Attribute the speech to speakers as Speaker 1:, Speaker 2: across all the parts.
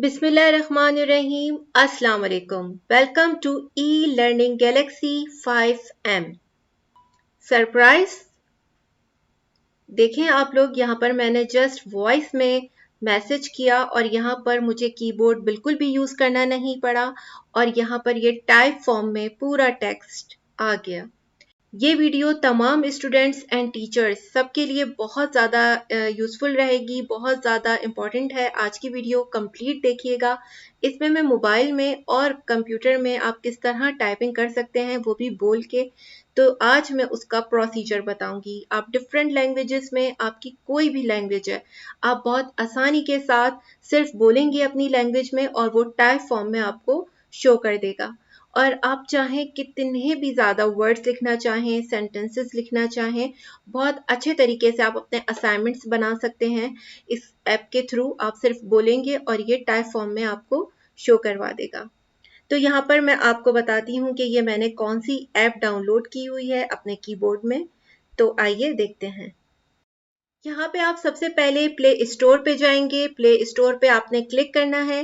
Speaker 1: बिस्मिल्लाहिर्रहमानिर्रहीम अस्सलाम वालेकुम। Welcome to e learning galaxy 5M। Surprise देखें आप लोग, यहाँ पर मैंने जस्ट वॉइस में मैसेज किया और यहाँ पर मुझे कीबोर्ड बिल्कुल भी यूज करना नहीं पड़ा और यहाँ पर ये टाइप फॉर्म में पूरा टेक्स्ट आ गया। ये वीडियो तमाम स्टूडेंट्स एंड टीचर्स सबके लिए बहुत ज़्यादा यूज़फुल रहेगी, बहुत ज़्यादा इम्पॉर्टेंट है। आज की वीडियो कंप्लीट देखिएगा। इसमें मैं मोबाइल में और कंप्यूटर में आप किस तरह टाइपिंग कर सकते हैं वो भी बोल के, तो आज मैं उसका प्रोसीजर बताऊंगी। आप डिफरेंट लैंग्वेजेस में, आपकी कोई भी लैंग्वेज है, आप बहुत आसानी के साथ सिर्फ बोलेंगे अपनी लैंग्वेज में और वो टाइप फॉर्म में आपको शो कर देगा। और आप चाहें कितने भी ज़्यादा वर्ड्स लिखना चाहें, सेंटेंसेस लिखना चाहें, बहुत अच्छे तरीके से आप अपने असाइनमेंट्स बना सकते हैं। इस ऐप के थ्रू आप सिर्फ बोलेंगे और ये टाइप फॉर्म में आपको शो करवा देगा। तो यहाँ पर मैं आपको बताती हूँ कि ये मैंने कौन सी ऐप डाउनलोड की हुई है अपने कीबोर्ड में। तो आइए देखते हैं। यहाँ पे आप सबसे पहले प्ले स्टोर पे जाएंगे। प्ले स्टोर पे आपने क्लिक करना है।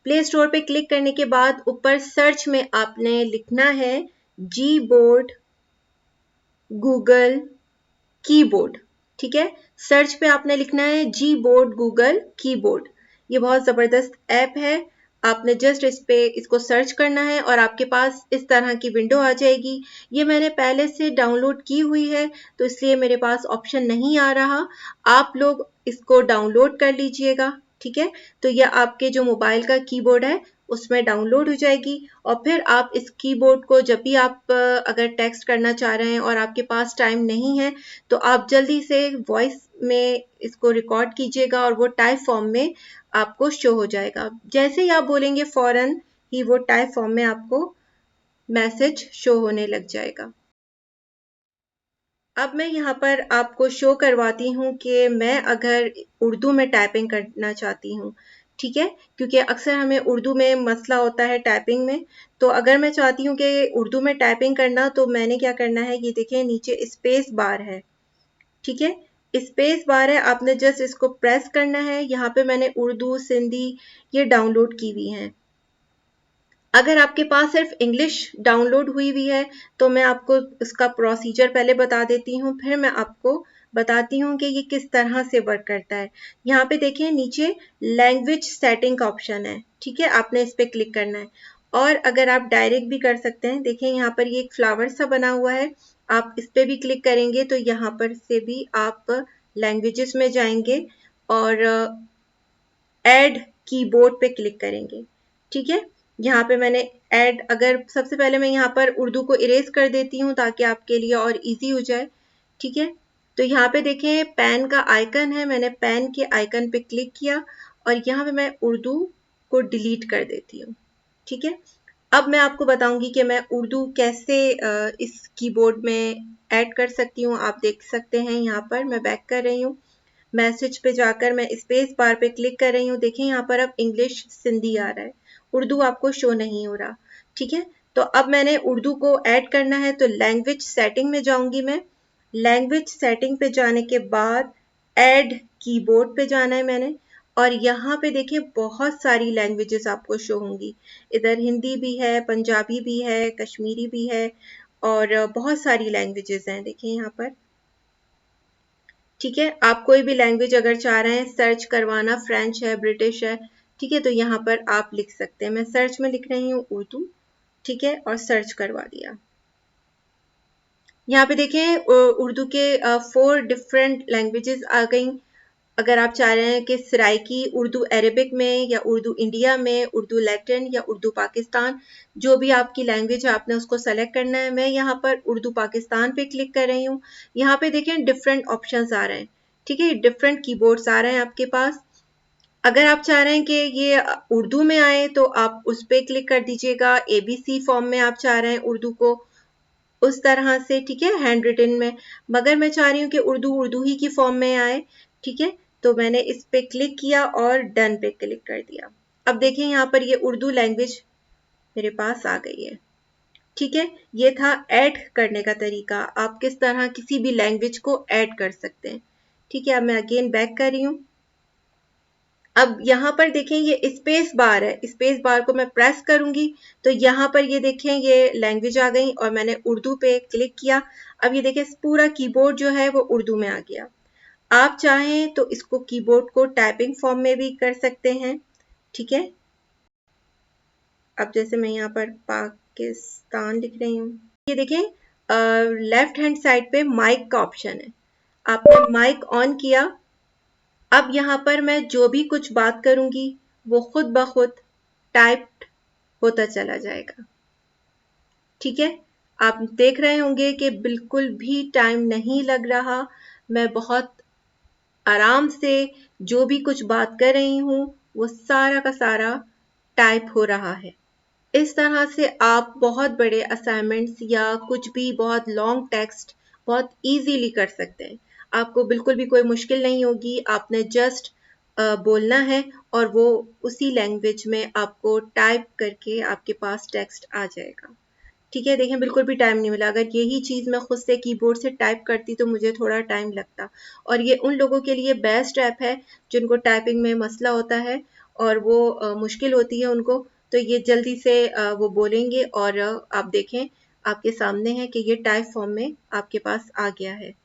Speaker 1: प्ले स्टोर पे क्लिक करने के बाद ऊपर सर्च में आपने लिखना है जी बोर्ड गूगल कीबोर्ड। ठीक है, सर्च पे आपने लिखना है जी बोर्ड गूगल कीबोर्ड। ये बहुत ज़बरदस्त ऐप है। आपने जस्ट इस पे इसको सर्च करना है और आपके पास इस तरह की विंडो आ जाएगी। ये मैंने पहले से डाउनलोड की हुई है तो इसलिए मेरे पास ऑप्शन नहीं आ रहा। आप लोग इसको डाउनलोड कर लीजिएगा। ठीक है, तो यह आपके जो मोबाइल का कीबोर्ड है उसमें डाउनलोड हो जाएगी और फिर आप इस कीबोर्ड को जब भी आप अगर टेक्स्ट करना चाह रहे हैं और आपके पास टाइम नहीं है तो आप जल्दी से वॉइस में इसको रिकॉर्ड कीजिएगा और वो टाइप फॉर्म में आपको शो हो जाएगा। जैसे ही आप बोलेंगे फौरन ही वो टाइप फॉर्म में आपको मैसेज शो होने लग जाएगा। अब मैं यहाँ पर आपको शो करवाती हूँ कि मैं अगर उर्दू में टाइपिंग करना चाहती हूँ। ठीक है, क्योंकि अक्सर हमें उर्दू में मसला होता है टाइपिंग में। तो अगर मैं चाहती हूँ कि उर्दू में टाइपिंग करना, तो मैंने क्या करना है, ये देखिए नीचे स्पेस बार है। ठीक है, स्पेस बार है, आपने जस्ट इसको प्रेस करना है। यहाँ पे मैंने उर्दू, सिंधी ये डाउनलोड की हुई हैं। अगर आपके पास सिर्फ इंग्लिश डाउनलोड हुई हुई है तो मैं आपको इसका प्रोसीजर पहले बता देती हूँ, फिर मैं आपको बताती हूँ कि ये किस तरह से वर्क करता है। यहाँ पे देखिए नीचे लैंग्वेज सेटिंग का ऑप्शन है। ठीक है, आपने इस पे क्लिक करना है और अगर आप डायरेक्ट भी कर सकते हैं। देखिए यहाँ पर ये एक फ्लावर सा बना हुआ है, आप इस पे भी क्लिक करेंगे तो यहाँ पर से भी आप लैंग्वेजेस में जाएंगे और ऐड कीबोर्ड पे क्लिक करेंगे। ठीक है, यहाँ पे मैंने ऐड, अगर सबसे पहले मैं यहाँ पर उर्दू को इरेज कर देती हूँ ताकि आपके लिए और इजी हो जाए। ठीक है, तो यहाँ पे देखें पेन का आइकन है, मैंने पेन के आइकन पे क्लिक किया और यहाँ पे मैं उर्दू को डिलीट कर देती हूँ। ठीक है, अब मैं आपको बताऊंगी कि मैं उर्दू कैसे इस कीबोर्ड में ऐड कर सकती हूँ। आप देख सकते हैं यहाँ पर मैं बैक कर रही हूँ, मैसेज पे जाकर मैं स्पेस बार पे क्लिक कर रही हूँ। देखिए यहाँ पर अब इंग्लिश सिंधी आ रहा है, उर्दू आपको शो नहीं हो रहा। ठीक है, तो अब मैंने उर्दू को ऐड करना है तो लैंग्वेज सेटिंग में जाऊंगी मैं। लैंग्वेज सेटिंग पे जाने के बाद ऐड कीबोर्ड पे जाना है मैंने और यहाँ पे देखिए बहुत सारी लैंग्वेजेस आपको शो होंगी। इधर हिंदी भी है, पंजाबी भी है, कश्मीरी भी है और बहुत सारी लैंग्वेजेस हैं। देखिए यहाँ पर, ठीक है, आप कोई भी लैंग्वेज अगर चाह रहे हैं सर्च करवाना, फ्रेंच है, ब्रिटिश है, ठीक है, तो यहाँ पर आप लिख सकते हैं। मैं सर्च में लिख रही हूँ उर्दू। ठीक है, और सर्च करवा दिया। यहाँ पे देखें उर्दू के 4 डिफरेंट लैंग्वेजेस आ गई। अगर आप चाह रहे हैं कि सराइकी उर्दू अरेबिक में या उर्दू इंडिया में, उर्दू लैटिन या उर्दू पाकिस्तान, जो भी आपकी लैंग्वेज है आपने उसको सेलेक्ट करना है। मैं यहाँ पर उर्दू पाकिस्तान पे क्लिक कर रही हूँ। यहाँ पे देखें डिफरेंट ऑप्शंस आ रहे हैं। ठीक है, डिफरेंट कीबोर्ड्स आ रहे हैं आपके पास। अगर आप चाह रहे हैं कि ये उर्दू में आए तो आप उस पर क्लिक कर दीजिएगा। ABC फॉर्म में आप चाह रहे हैं उर्दू को, उस तरह से। ठीक है, हैंड रिटन में। मगर मैं चाह रही हूँ कि उर्दू उर्दू ही की फॉर्म में आए। ठीक है, तो मैंने इस पे क्लिक किया और डन पे क्लिक कर दिया। अब देखिए यहाँ पर ये उर्दू लैंग्वेज मेरे पास आ गई है। ठीक है, ये था ऐड करने का तरीका, आप किस तरह किसी भी लैंग्वेज को ऐड कर सकते हैं। ठीक है, अब मैं अगेन बैक कर रही हूँ। अब यहाँ पर देखें ये स्पेस बार है, स्पेस बार को मैं प्रेस करूंगी तो यहाँ पर ये देखें ये लैंग्वेज आ गई और मैंने उर्दू पे क्लिक किया। अब ये देखें पूरा कीबोर्ड जो है वो उर्दू में आ गया। आप चाहें तो इसको कीबोर्ड को टाइपिंग फॉर्म में भी कर सकते हैं, ठीक है। अब जैसे मैं यहाँ पर पाकिस्तान लिख रही हूँ, ये देखें लेफ्ट हैंड साइड पे माइक का ऑप्शन है, आपने माइक ऑन किया। अब यहाँ पर मैं जो भी कुछ बात करूंगी वो खुद ब खुद टाइप होता चला जाएगा, ठीक है। आप देख रहे होंगे कि बिल्कुल भी टाइम नहीं लग रहा, मैं बहुत आराम से जो भी कुछ बात कर रही हूँ वो सारा का सारा टाइप हो रहा है। इस तरह से आप बहुत बड़े असाइनमेंट्स या कुछ भी बहुत लॉन्ग टेक्स्ट बहुत इजीली कर सकते हैं। आपको बिल्कुल भी कोई मुश्किल नहीं होगी, आपने जस्ट बोलना है और वो उसी लैंग्वेज में आपको टाइप करके आपके पास टेक्स्ट आ जाएगा, ठीक है। देखें बिल्कुल भी टाइम नहीं मिला, अगर यही चीज़ मैं खुद से कीबोर्ड से टाइप करती तो मुझे थोड़ा टाइम लगता। और ये उन लोगों के लिए बेस्ट ऐप है जिनको टाइपिंग में मसला होता है और वो मुश्किल होती है उनको, तो ये जल्दी से वो बोलेंगे और आप देखें आपके सामने है कि ये टाइप फॉर्म में आपके पास आ गया है।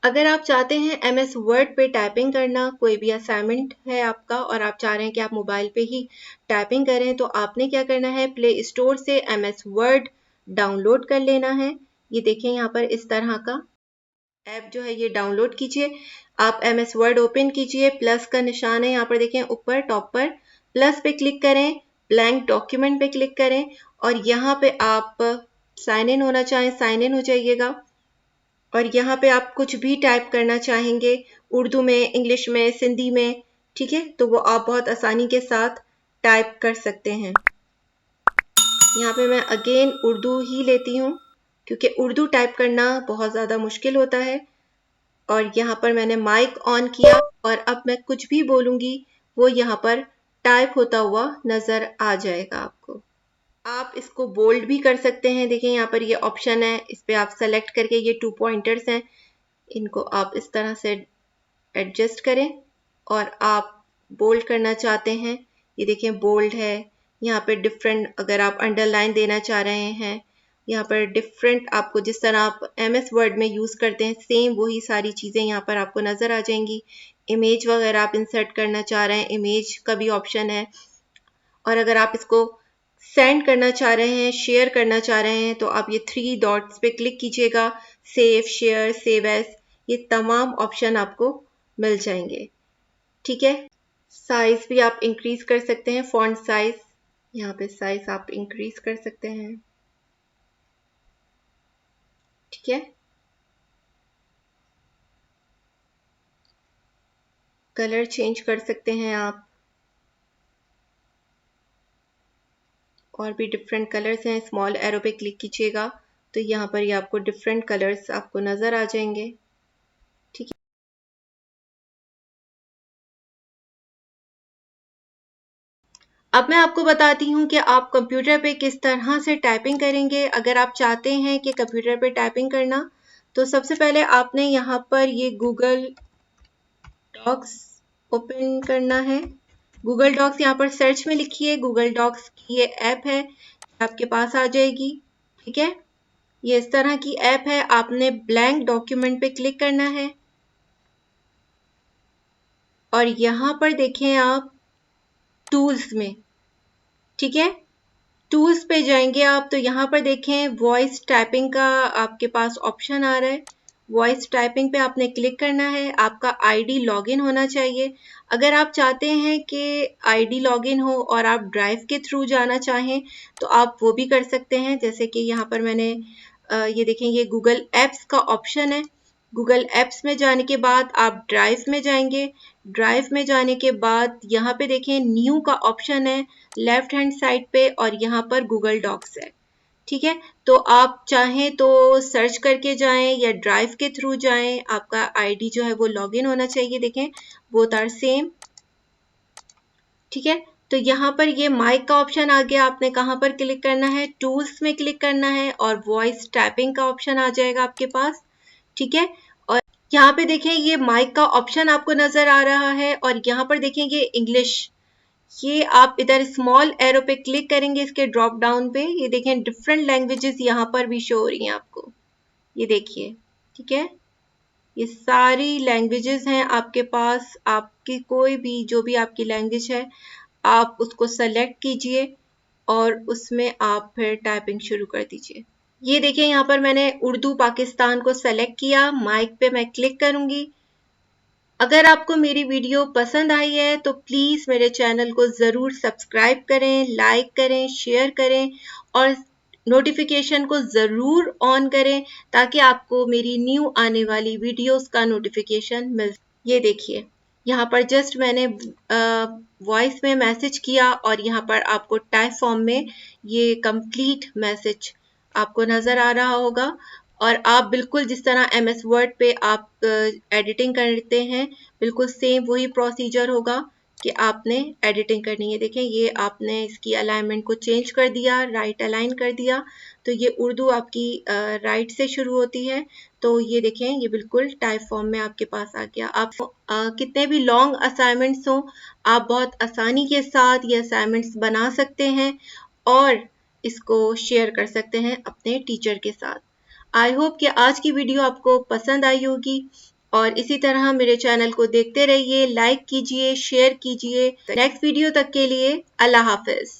Speaker 1: अगर आप चाहते हैं MS वर्ड पे टाइपिंग करना, कोई भी असाइनमेंट है आपका और आप चाह रहे हैं कि आप मोबाइल पे ही टाइपिंग करें, तो आपने क्या करना है, प्ले स्टोर से MS वर्ड डाउनलोड कर लेना है। ये देखें यहाँ पर इस तरह का ऐप जो है ये डाउनलोड कीजिए। आप MS वर्ड ओपन कीजिए, प्लस का निशान है यहाँ पर देखें ऊपर टॉप पर, प्लस पे क्लिक करें, ब्लैंक डॉक्यूमेंट पे क्लिक करें और यहाँ पे आप साइन इन होना चाहें साइन इन हो जाइएगा। और यहाँ पे आप कुछ भी टाइप करना चाहेंगे, उर्दू में, इंग्लिश में, सिंधी में, ठीक है, तो वो आप बहुत आसानी के साथ टाइप कर सकते हैं। यहाँ पे मैं अगेन उर्दू ही लेती हूँ क्योंकि उर्दू टाइप करना बहुत ज़्यादा मुश्किल होता है। और यहाँ पर मैंने माइक ऑन किया और अब मैं कुछ भी बोलूँगी वो यहाँ पर टाइप होता हुआ नज़र आ जाएगा आपको। आप इसको बोल्ड भी कर सकते हैं, देखिए यहाँ पर ये ऑप्शन है, इस पर आप सेलेक्ट करके ये 2 पॉइंटर्स हैं, इनको आप इस तरह से एडजस्ट करें और आप बोल्ड करना चाहते हैं, ये देखें बोल्ड है। यहाँ पे डिफरेंट, अगर आप अंडरलाइन देना चाह रहे हैं, यहाँ पर डिफरेंट आपको जिस तरह आप MS वर्ड में यूज़ करते हैं सेम वही सारी चीज़ें यहाँ पर आपको नज़र आ जाएंगी। इमेज वगैरह आप इंसर्ट करना चाह रहे हैं, इमेज का भी ऑप्शन है। और अगर आप इसको सेंड करना चाह रहे हैं, शेयर करना चाह रहे हैं, तो आप ये 3 डॉट्स पे क्लिक कीजिएगा, सेव, शेयर, सेव एज, ये तमाम ऑप्शन आपको मिल जाएंगे, ठीक है। साइज भी आप इंक्रीज कर सकते हैं, फॉन्ट साइज, यहाँ पे साइज आप इंक्रीज कर सकते हैं, ठीक है। कलर चेंज कर सकते हैं आप, और भी डिफरेंट कलर्स हैं। स्मॉल एरो पे क्लिक कीजिएगा तो यहाँ पर ये आपको डिफरेंट कलर्स आपको नज़र आ जाएंगे, ठीक है। अब मैं आपको बताती हूँ कि आप कंप्यूटर पे किस तरह से टाइपिंग करेंगे। अगर आप चाहते हैं कि कंप्यूटर पे टाइपिंग करना, तो सबसे पहले आपने यहाँ पर ये गूगल डॉक्स ओपन करना है। गूगल डॉक्स यहाँ पर सर्च में लिखिए, गूगल डॉक्स की ये ऐप है, आपके पास आ जाएगी, ठीक है। ये इस तरह की ऐप है, आपने ब्लैंक डॉक्यूमेंट पे क्लिक करना है और यहाँ पर देखें आप टूल्स में, ठीक है, टूल्स पे जाएंगे आप तो यहाँ पर देखें वॉइस टाइपिंग का आपके पास ऑप्शन आ रहा है। वॉइस टाइपिंग पे आपने क्लिक करना है, आपका आईडी लॉगिन होना चाहिए। अगर आप चाहते हैं कि आईडी लॉगिन हो और आप ड्राइव के थ्रू जाना चाहें तो आप वो भी कर सकते हैं, जैसे कि यहाँ पर मैंने ये देखें ये गूगल एप्स का ऑप्शन है। गूगल एप्स में जाने के बाद आप ड्राइव में जाएंगे, ड्राइव में जाने के बाद यहाँ पे देखें न्यू का ऑप्शन है लेफ्ट हैंड साइड पे और यहाँ पर गूगल डॉक्स है, ठीक है। तो आप चाहें तो सर्च करके जाएं या ड्राइव के थ्रू जाएं, आपका आईडी जो है वो लॉगिन होना चाहिए, देखें बोथ आर सेम, ठीक है। तो यहाँ पर ये माइक का ऑप्शन आ गया, आपने कहाँ पर क्लिक करना है, टूल्स में क्लिक करना है और वॉइस टाइपिंग का ऑप्शन आ जाएगा आपके पास, ठीक है। और यहाँ पे देखें ये माइक का ऑप्शन आपको नजर आ रहा है और यहाँ पर देखेंगे इंग्लिश। ये आप इधर स्मॉल एरो पे क्लिक करेंगे इसके ड्रॉप डाउन पे, ये देखें डिफरेंट लैंग्वेजेस यहाँ पर भी शो हो रही हैं आपको, ये देखिए। ठीक है, ये सारी लैंग्वेजेस हैं आपके पास, आपकी कोई भी जो भी आपकी लैंग्वेज है आप उसको सेलेक्ट कीजिए और उसमें आप फिर टाइपिंग शुरू कर दीजिए। ये देखिए यहाँ पर मैंने उर्दू पाकिस्तान को सेलेक्ट किया, माइक पे मैं क्लिक करूंगी। अगर आपको मेरी वीडियो पसंद आई है तो प्लीज़ मेरे चैनल को ज़रूर सब्सक्राइब करें, लाइक करें, शेयर करें और नोटिफिकेशन को ज़रूर ऑन करें ताकि आपको मेरी न्यू आने वाली वीडियोस का नोटिफिकेशन मिल। ये देखिए यहाँ पर जस्ट मैंने वॉइस में मैसेज किया और यहाँ पर आपको टाइप फॉर्म में ये कंप्लीट मैसेज आपको नज़र आ रहा होगा। और आप बिल्कुल जिस तरह MS वर्ड पे आप एडिटिंग करते हैं बिल्कुल सेम वही प्रोसीजर होगा कि आपने एडिटिंग करनी है। देखें ये आपने इसकी अलाइनमेंट को चेंज कर दिया, राइट अलाइन कर दिया, तो ये उर्दू आपकी राइट से शुरू होती है। तो ये देखें ये बिल्कुल टाइप फॉर्म में आपके पास आ गया। आप कितने भी लॉन्ग असाइनमेंट्स हों आप बहुत आसानी के साथ ये असाइनमेंट्स बना सकते हैं और इसको शेयर कर सकते हैं अपने टीचर के साथ। आई होप कि आज की वीडियो आपको पसंद आई होगी और इसी तरह मेरे चैनल को देखते रहिए, लाइक कीजिए, शेयर कीजिए। नेक्स्ट वीडियो तक के लिए अल्लाह हाफिज।